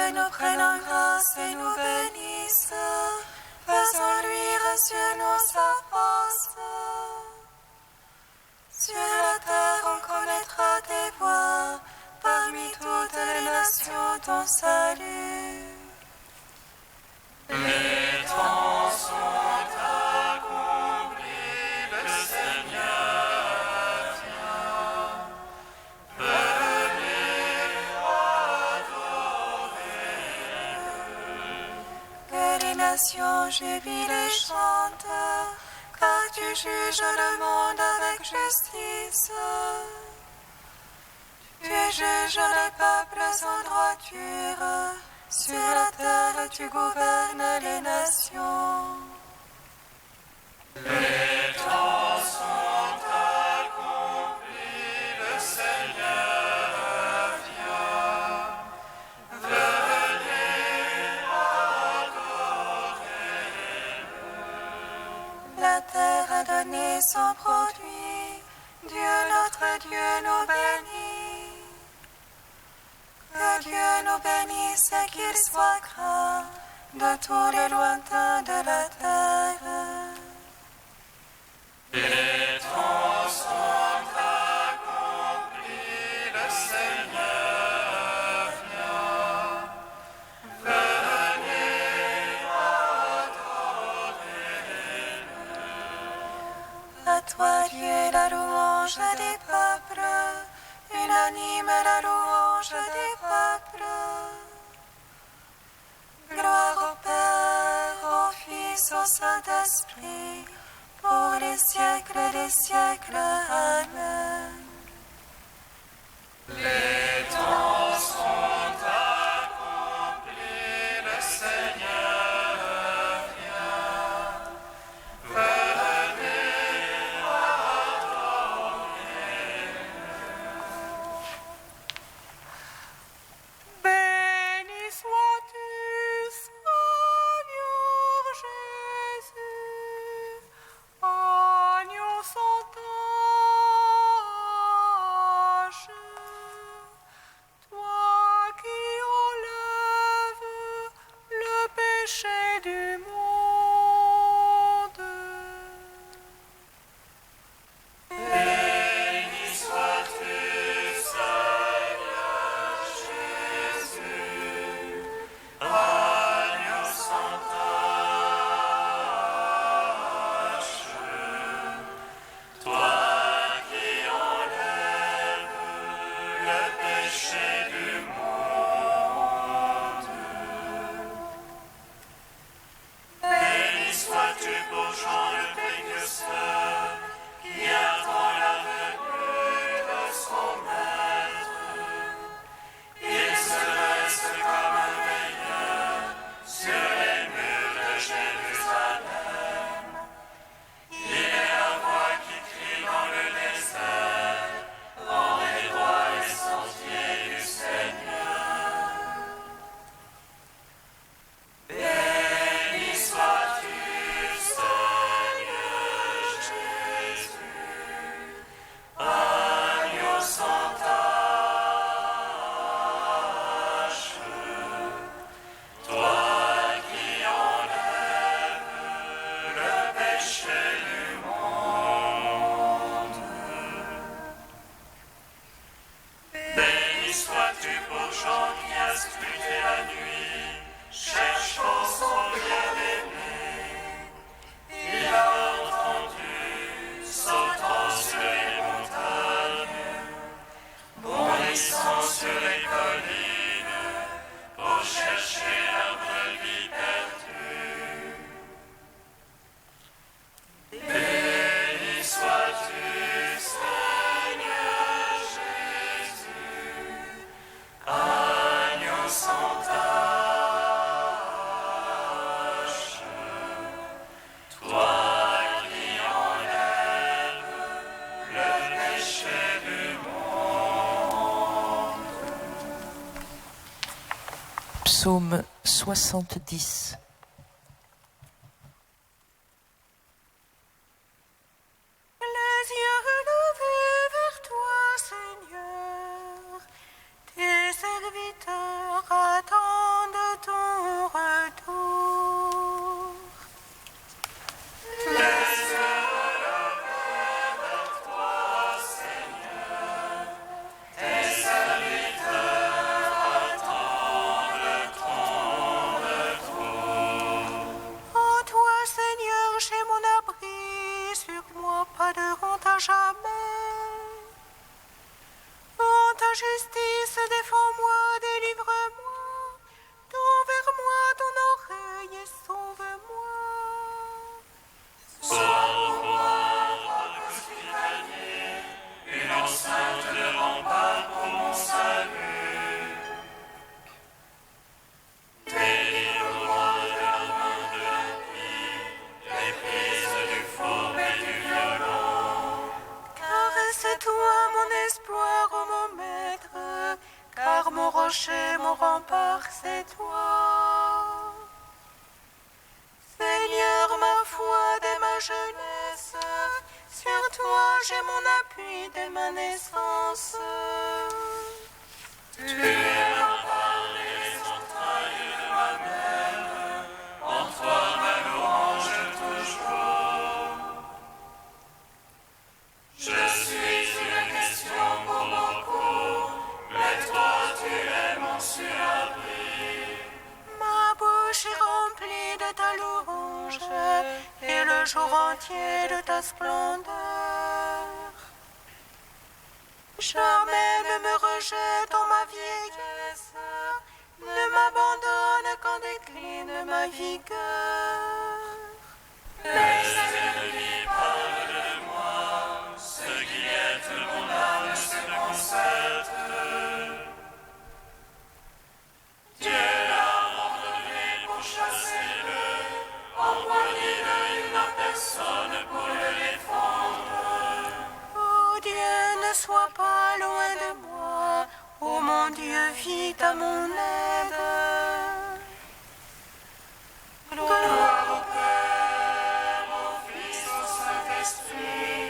Dieu nous prenne en grâce et nous bénisse. Faisons luire sur nous sa face. Sur la terre on connaîtra tes voies, parmi toutes les nations ton salut. Les temps sont accomplis, le Seigneur vient. Venez adorer. Que les nations jubilent et chantent, car tu juges le monde avec justice. Tu juges les peuples en droiture, sur la terre tu gouvernes les nations. Les temps sont accomplis, le Seigneur vient. Venez adorer. La terre a donné son produit, Dieu notre Dieu nous bénit. Que Dieu nous bénisse et qu'il soit craint de tous les lointains de la terre. Les temps sont accomplis, le Seigneur vient. Venez adorer. À toi Dieu la louange des peuples, unanime la louange des peuples. Gloire au Père, au Fils, au Saint-Esprit, pour les siècles des siècles. Amen. Les temps sont accomplis, le Seigneur vient. Venez adorer. Béni sois-tu, Seigneur Jésus, agneau sans tache, toi qui enlèves le péché du monde. Béni sois-tu, Seigneur Jésus, agneau sans tache, toi qui enlèves le péché du monde. Béni sois-tu, beau Jean le précurseur, qui attend la venue de son maître. Il se dresse comme un veilleur sur les murs de Jérusalem. Il est la voix qui crie dans le désert, rendez droit les sentiers du Seigneur. Béni sois-tu, Seigneur Jésus, agneau sans tache, toi qui enlèves le péché du monde. Béni sois-tu, beau Jean qui a scruté la nuit, cherchant son bien-aimé. Il a entendu, sautant sur les montagnes, bondissant sur les collines, pour chercher la brebis perdue. Béni sois-tu, Seigneur Jésus, agneau sans tache, toi qui enlèves le péché du monde. Psaume 70. Les yeux levés vers toi, Seigneur, tes serviteurs attendent. car c'est toi. Seigneur, ma foi dès ma jeunesse, sur toi j'ai mon appui dès ma naissance. Tu es ma part et les entrailles de ma mère, en toi ma louange toujours. Je suis une question pour beaucoup, mais toi tu es mon surabri. Ma bouche est remplie de ta louange, et le jour entier de ta splendeur. Jamais ne me rejette en ma vieillesse, ne m'abandonne quand décline ma vigueur. Les ennemis parlent de moi, ceux qui guettent mon âme se concertent. Dieu l'a ordonné pour chasser-le, envoyez-le, il n'a personne pour le défendre. Ô Dieu, ne sois pas loin de moi, ô mon Dieu, vite à mon aide. Gloire au Père, au Fils, au Saint-Esprit,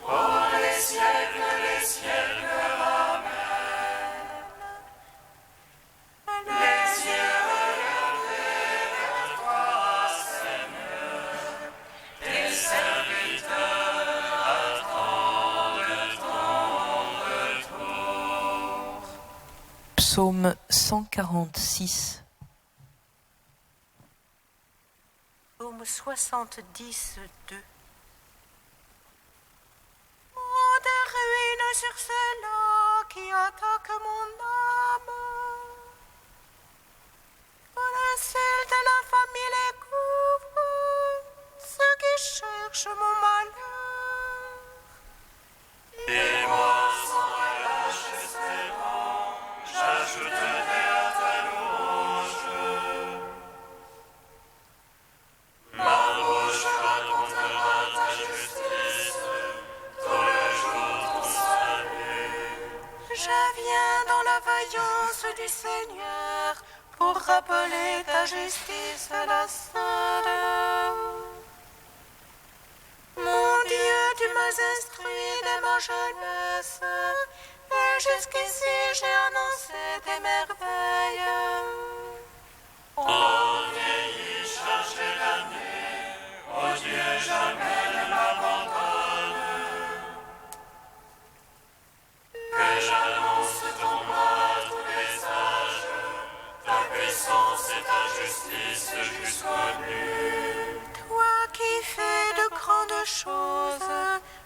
pour les siècles des siècles. Amen. Les yeux relevés vers toi, Seigneur, tes serviteurs attendent ton retour. Psaume 146. Psaume 70, 2. Oh, des ruines sur ceux-là qui attaquent mon âme. Oh, l'insulte et l'infamie les couvrent, ceux qui cherchent mon malheur. Et moi, sans relâche espérant, j'ajouterai à ta louange. Ma bouche racontera ta justice, tout le jour ton salut. Je viens dans la vaillance du Seigneur pour rappeler ta justice à la sainte. Mon Dieu, tu m'as instruit dès ma jeunesse, et jusqu'ici j'ai annoncé tes merveilles. Ô vieilli chargé d'années, ô Dieu, jamais ne m'abandonne. Que j'annonce ton bras à tous les âges, ta puissance et ta justice jusqu'au nu. Toi qui fais de grandes choses,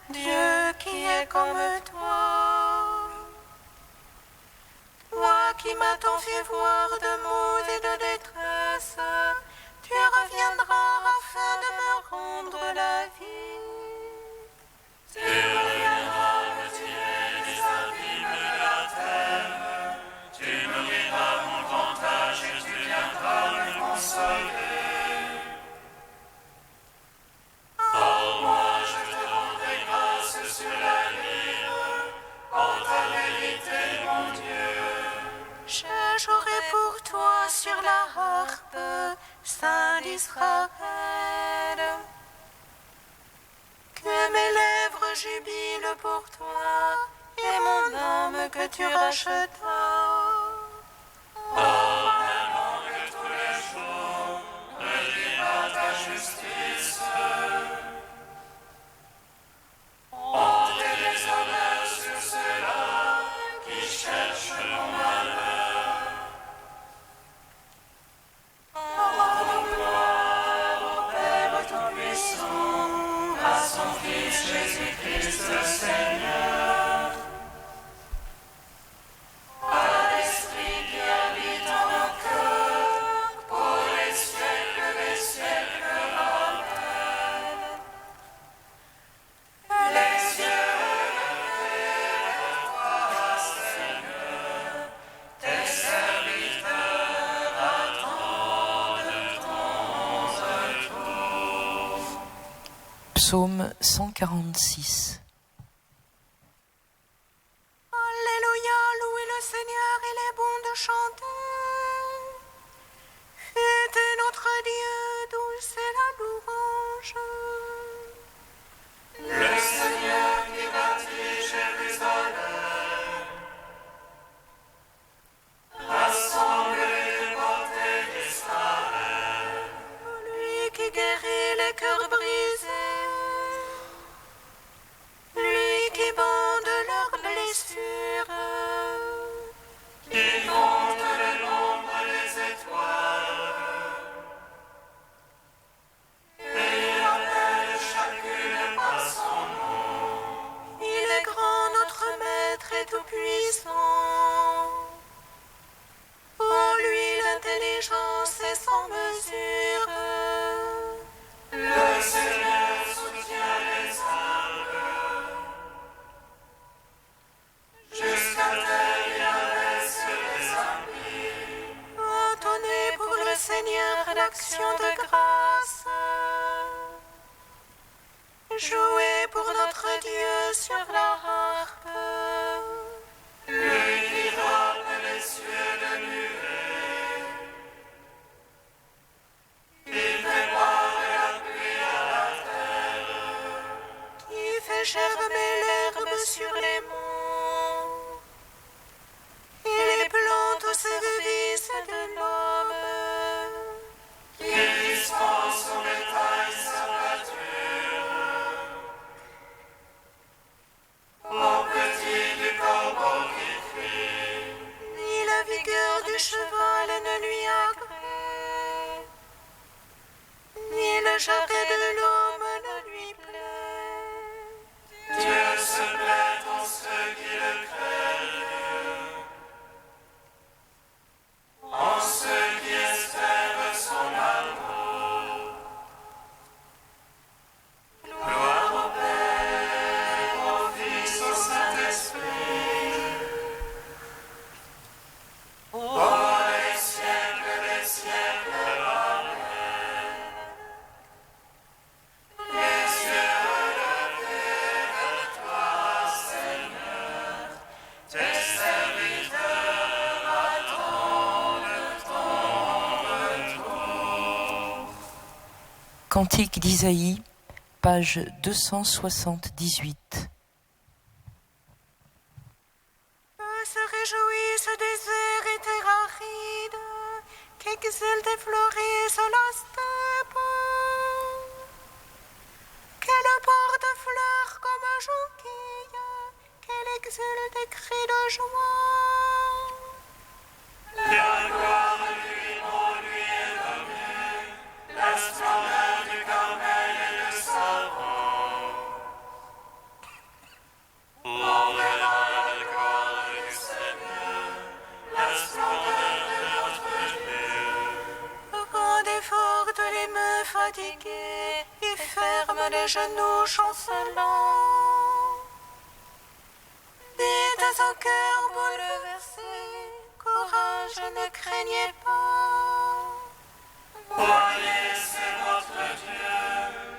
Dieu qui est comme toi. Toi qui m'as tant fait voir de maux et de détresse, tu reviendras afin de me rendre la vie. Tu reviendras me tirer des abîmes de la terre, tu nourriras mon grand âge et tu viendras me consoler. Oh, moi je te rendrai grâce sur la lyre, en ta vérité, mon Dieu. Je jouerai pour toi sur la harpe, Saint d'Israël. Que mes lèvres jubilent pour toi, et mon âme que tu rachetas. Tellement que tous les jours redira ta justice. Honte et déshonneur sur ceux-là qui cherchent mon malheur. Gloire au Père Tout-Puissant, à son Fils Jésus-Christ le Seigneur, à l'Esprit qui habite en nos cœurs, pour les siècles des siècles. Amen. Les yeux relevés vers toi, Seigneur, tes serviteurs attendent ton retour. Psaume 146. Alléluia, louez le Seigneur, il est bon de chanter. intelligence est sans mesure. Le Seigneur soutient les humbles. Jusqu'à terre, il abaisse les impies. Entonnez pour le Seigneur l'action de grâce. Jouez pour notre Dieu sur la harpe. Lui qui frappe les cieux de nuée. Il fait boire la pluie à la terre. Qui fait germer l'herbe sur les monts. Il plante aux services de l'homme. Qui dispense son bétail sa pâture. Au petit du corbeau qui crie. Ni la vigueur du cheval ne lui agrée. Ni le jarret de l'homme ne lui plaît. Dieu se plaît en ceux qui le craignent, en ceux qui espèrent son amour. Gloire au Père, au Fils, au Saint-Esprit, aux les siècles des siècles. Amen. Les yeux relevés vers toi, Seigneur, tes serviteurs attendent ton retour. Cantique d'Isaïe, page 278. Se réjouissent déserts et terres arides, qu'exultent et fleurissent la steppe. Qu'elle porte fleurs comme un jonquille, qu'elle exulte et crie de joie. La gloire du Liban lui est donnée, la splendeur du Carmel et de Saron. On verra la gloire du Seigneur, la splendeur de notre Dieu. Rendez fortes les mains fatiguées et ferme les genoux chancelants. Dites au cœur bouleversé, courage, ne craignez pas. Voyez, c'est votre Dieu,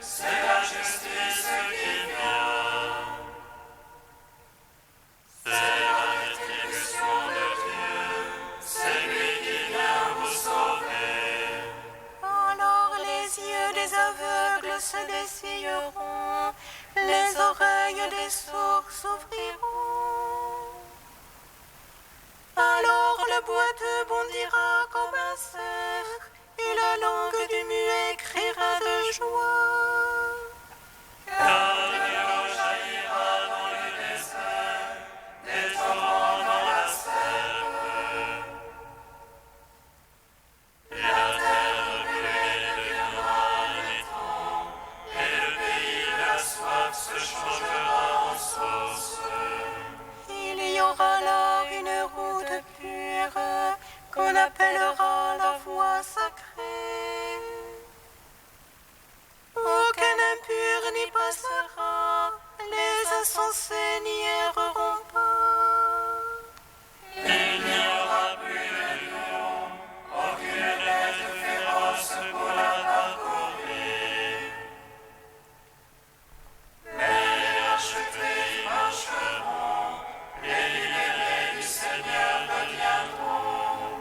c'est la justice qui vient. C'est la rétribution de Dieu, c'est lui qui vient vous sauver. Alors les yeux des aveugles se dessilleront, les oreilles des sourds s'ouvriront. Alors le boiteux bondira comme un cerf, et la langue du muet criera de joie. Car de l'eau jaillira dans le désert, des torrents dans la steppe. Et la terre brûlée deviendra un étang, et le pays de la soif se changera en sauce. Il y aura là une route pure, qu'on appellera la voie sacrée. Aucun impur n'y passera, les insensés n'y erreront pas. Il n'y aura plus de lion, aucune bête féroce pour la parcourir. Mais les rachetés y marcheront, les libérés du Seigneur reviendront.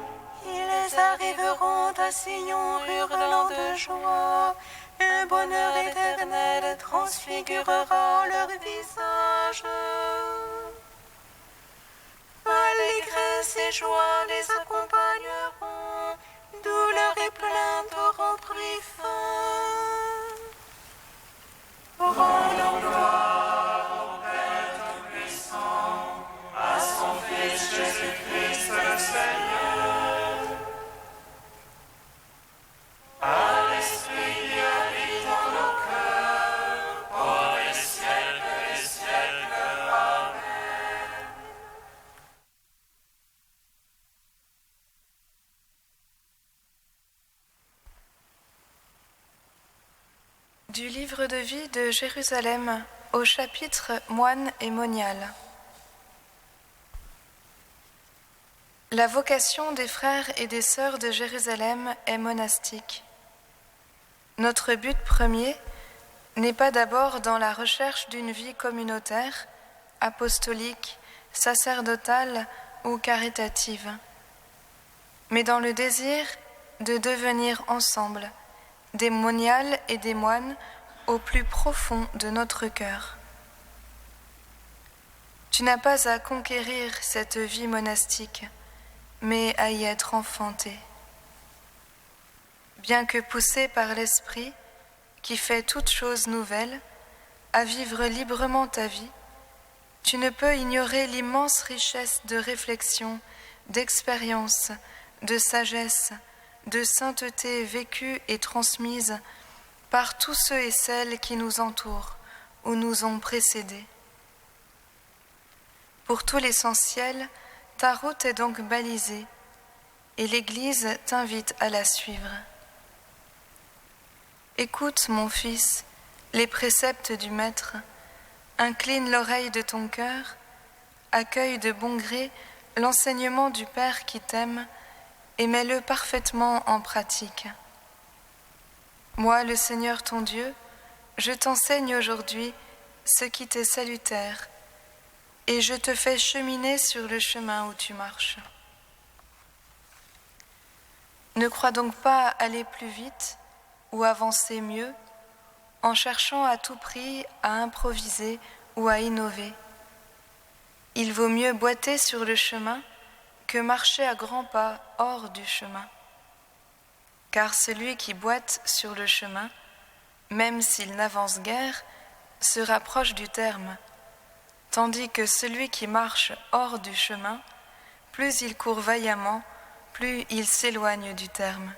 Ils arriveront à Sion hurlant de joie, un bonheur éternel transfigurera leur visage. Allégresse et joie les accompagneront, douleur et plainte auront pris fin. Rendons gloire au Père Tout-Puissant, à son Fils Jésus-Christ le Seigneur, à l'Esprit qui habite en nos cœurs, pour les siècles des siècles. Amen. Du livre de vie de Jérusalem au chapitre Moines et moniales. La vocation des frères et des sœurs de Jérusalem est monastique. Notre but premier n'est pas d'abord dans la recherche d'une vie communautaire, apostolique, sacerdotale ou caritative, mais dans le désir de devenir ensemble des moniales et des moines au plus profond de notre cœur. Tu n'as pas à conquérir cette vie monastique, mais à y être enfanté. Bien que poussé par l'Esprit, qui fait toute chose nouvelle, à vivre librement ta vie, tu ne peux ignorer l'immense richesse de réflexion, d'expérience, de sagesse, de sainteté vécue et transmise par tous ceux et celles qui nous entourent ou nous ont précédés. Pour tout l'essentiel, ta route est donc balisée et l'Église t'invite à la suivre. Écoute, mon fils, les préceptes du Maître, incline l'oreille de ton cœur, accueille de bon gré l'enseignement du Père qui t'aime et mets-le parfaitement en pratique. Moi, le Seigneur ton Dieu, je t'enseigne aujourd'hui ce qui t'est salutaire, et je te fais cheminer sur le chemin où tu marches. Ne crois donc pas aller plus vite ou avancer mieux, en cherchant à tout prix à improviser ou à innover. Il vaut mieux boiter sur le chemin que marcher à grands pas hors du chemin. Car celui qui boite sur le chemin, même s'il n'avance guère, se rapproche du terme, tandis que celui qui marche hors du chemin, plus il court vaillamment, plus il s'éloigne du terme.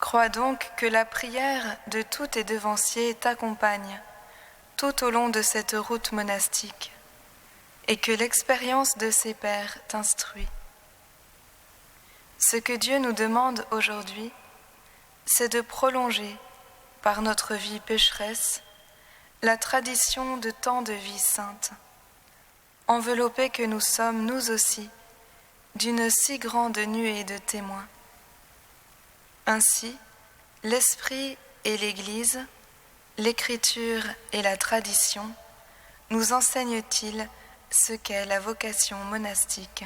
Crois donc que la prière de tous tes devanciers t'accompagne tout au long de cette route monastique, et que l'expérience de ses pères t'instruit. Ce que Dieu nous demande aujourd'hui, c'est de prolonger, par notre vie pécheresse, la tradition de tant de vies saintes, enveloppés que nous sommes, nous aussi, d'une si grande nuée de témoins. Ainsi, l'Esprit et l'Église, l'Écriture et la tradition nous enseignent-ils ce qu'est la vocation monastique.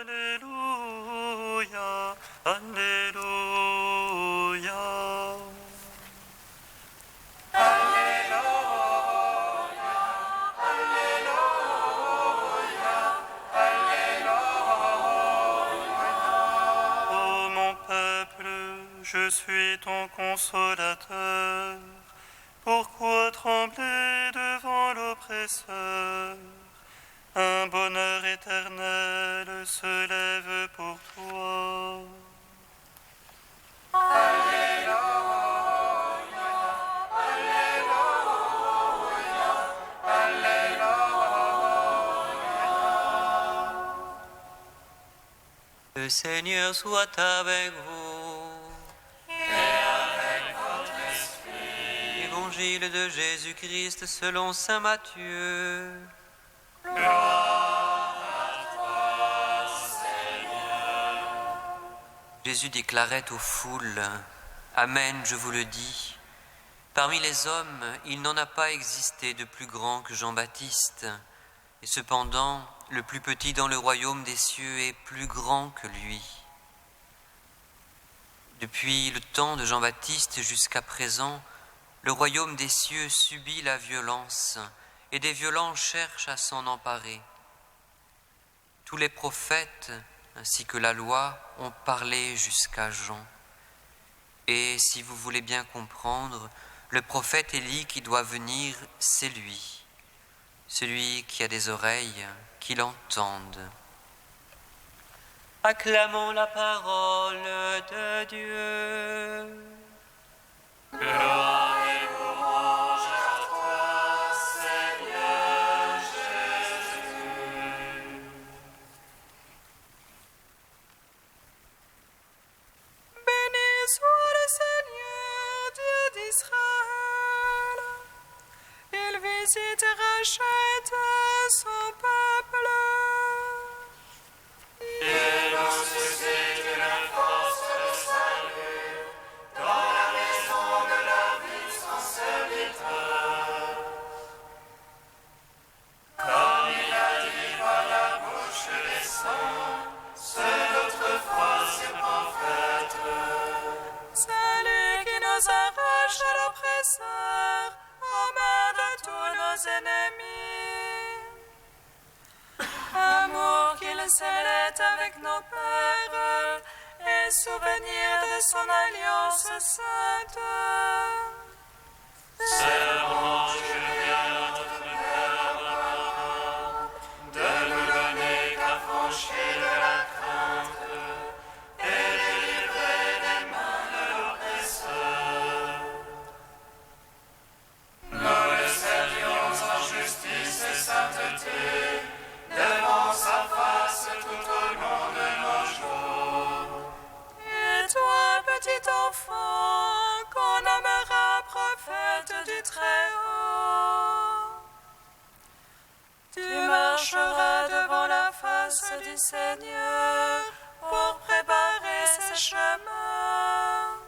Alléluia, Alléluia. Ô mon peuple, je suis ton consolateur. Pourquoi trembler devant l'oppresseur? Un bonheur éternel se lève pour toi. Le Seigneur soit avec vous. Et avec votre esprit. Évangile de Jésus-Christ selon saint Matthieu. Jésus déclarait aux foules, « Amen, je vous le dis, parmi les hommes, il n'en a pas existé de plus grand que Jean-Baptiste, et Et cependant, le plus petit dans le royaume des cieux est plus grand que lui. Depuis le temps de Jean-Baptiste jusqu'à présent, le royaume des cieux subit la violence, et des violents cherchent à s'en emparer. Tous les prophètes, ainsi que la loi, ont parlé jusqu'à Jean. Et si vous voulez bien comprendre, le prophète Élie qui doit venir, c'est lui. Celui qui a des oreilles, qui l'entende. Acclamons la parole de Dieu. Gloire et louange à toi, Seigneur Jésus. Béni soit le Seigneur, Dieu d'Israël. Il visite et rachète son peuple. Et nous suscite la force de salut dans la maison de la vie de son serviteur. Comme il a dit par la bouche des saints, c'est notre foi, ses prophètes. Celui qui nous arrache à l'oppresseur, aux mains de tous nos ennemis. Amour qu'il scellait avec nos pères, et souvenir de son alliance sainte. Servons Dieu à notre cœur de nous donner qu'affranchir de la crainte et délivrer des mains de l'oppresseur. Nous le servions en justice et sainteté devant sa face tout au long de nos jours. Et toi, petit enfant, qu'on nommera prophète du Très-Haut, tu marcheras devant la face du Seigneur pour préparer ses chemins.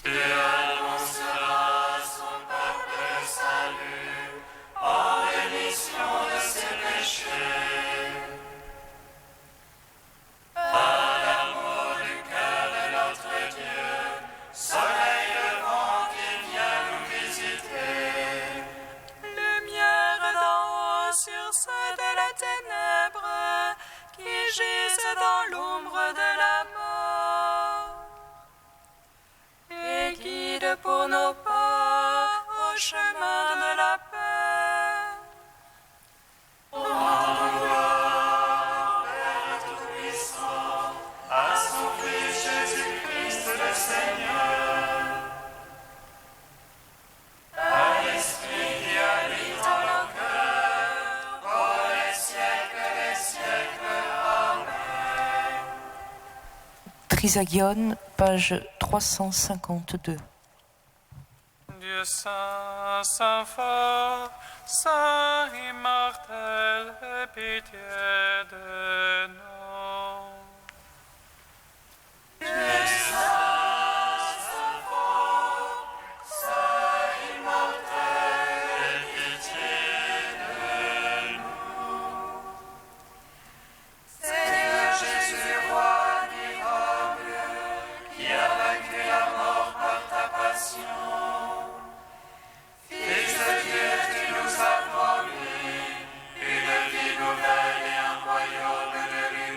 Tu annonceras à son peuple le salut en rémission de ses péchés. Par l'amour du cœur de notre Dieu, soleil levant qui vient nous visiter. Lumière d'en haut sur ceux de la ténèbre qui gisent dans l'ombre de la mort. Et guide pour nos pas au chemin de la paix. À son Fils Jésus-Christ le Seigneur, à l'Esprit qui habite en nos cœurs, pour les siècles des siècles. Amen. Trisagion, page 352. Dieu saint, saint fort, saint immortel, aie pitié de nous. Seigneur Jésus, roi admirable, qui a vaincu la mort par ta passion, Fils de Dieu, tu nous as promis une vie nouvelle et un royaume de lumière.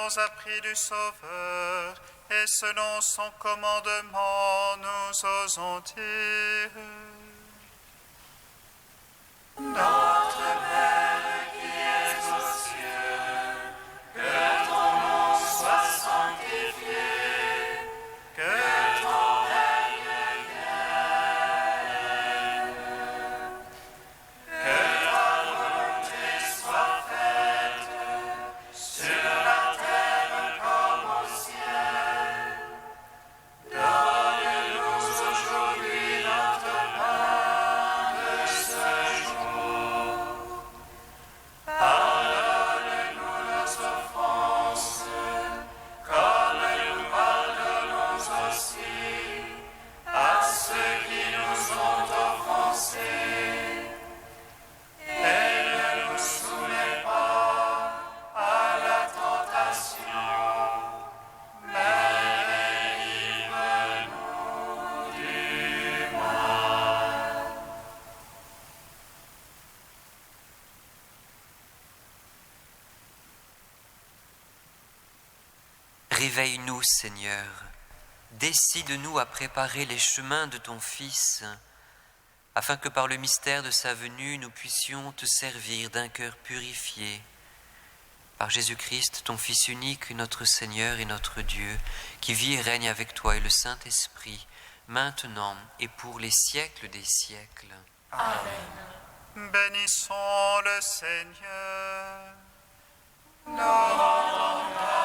avons appris du Sauveur, et selon son commandement, nous osons dire: Notre Père qui es aux cieux, que ton nom soit sanctifié, que ton règne vienne, que ta volonté soit faite sur la terre comme au ciel. Donne-nous aujourd'hui notre pain de ce jour. Pardonne-nous nos offenses, comme nous pardonnons aussi à ceux qui nous ont offensés. Et ne nous soumets pas à la tentation, mais délivre-nous du mal. Réveille-nous, Seigneur. Décide-nous à préparer les chemins de ton Fils, afin que par le mystère de sa venue, nous puissions te servir d'un cœur purifié. Par Jésus-Christ, ton Fils unique, notre Seigneur et notre Dieu, qui vit et règne avec toi et le Saint-Esprit, maintenant et pour les siècles des siècles. Bénissons le Seigneur. Nous rendons grâce